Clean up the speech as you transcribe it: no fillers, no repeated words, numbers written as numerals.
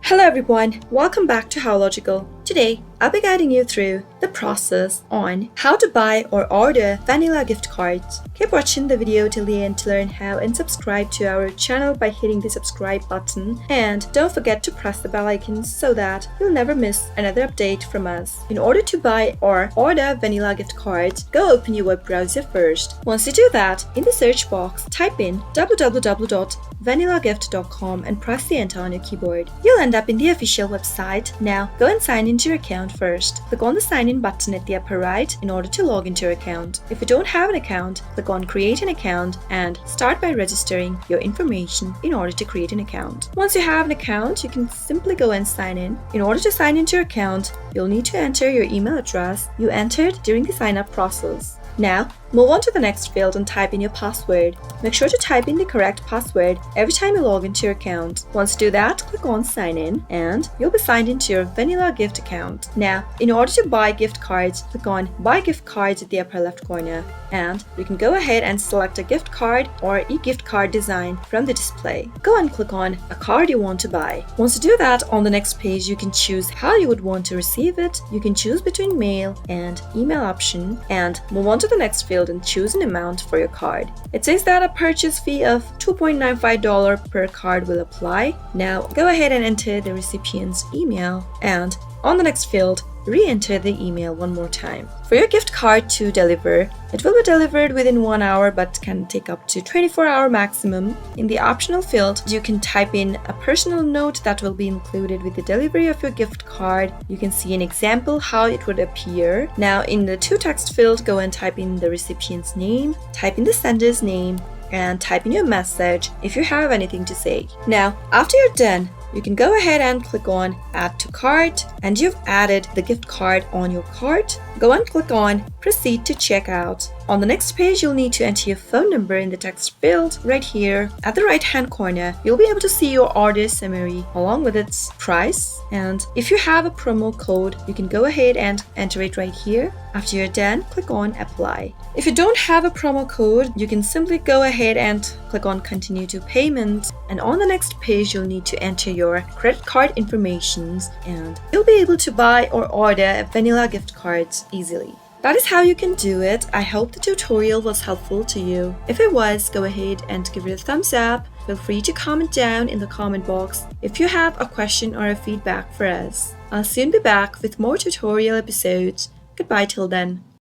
Hello everyone, welcome back to How Logical. Today, I'll be guiding you through the process on how to buy or order vanilla gift cards. Keep watching the video till the end to learn how and subscribe to our channel by hitting the subscribe button. And don't forget to press the bell icon so that you'll never miss another update from us. In order to buy or order vanilla gift cards, go open your web browser first. Once you do that, in the search box, type in www.vanillagift.com and press the enter on your keyboard. You'll end up in the official website. Now, go and sign into your account first. Click on the sign in button at the upper right in order to log into your account. If you don't have an account, click on create an account and start by registering your information in order to create an account. Once you have an account, you can simply go and sign in. In order to sign into your account, you'll need to enter your email address you entered during the sign up process. Now, move on to the next field and type in your password. Make sure to type in the correct password every time you log into your account. Once you do that, click on sign in and you'll be signed into your vanilla gift account. Now, in order to buy gift cards, click on buy gift cards at the upper left corner and you can go ahead and select a gift card or e-gift card design from the display. Go and click on a card you want to buy. Once you do that, on the next page you can choose how you would want to receive it. You can choose between mail and email option and move on to the next field and choose an amount for your card. It says that a purchase fee of $2.95 per card will apply. Now go ahead and enter the recipient's email and on the next field, re-enter the email one more time. For your gift card to deliver, it will be delivered within 1 hour but can take up to 24-hour maximum. In the optional field, you can type in a personal note that will be included with the delivery of your gift card. You can see an example how it would appear. Now in the to text field, go and type in the recipient's name, type in the sender's name, and type in your message if you have anything to say. Now, after you're done, you can go ahead and click on add to cart and you've added the gift card on your cart. Go and click on proceed to checkout. On the next page, you'll need to enter your phone number in the text field right here. At the right hand corner, you'll be able to see your order summary along with its price. And if you have a promo code, you can go ahead and enter it right here. After you're done, click on apply. If you don't have a promo code, you can simply go ahead and click on continue to payment. And on the next page, you'll need to enter your credit card information and you'll be able to buy or order vanilla gift cards easily. That is how you can do it. I hope the tutorial was helpful to you. If it was, go ahead and give it a thumbs up. Feel free to comment down in the comment box if you have a question or a feedback for us. I'll soon be back with more tutorial episodes. Goodbye till then.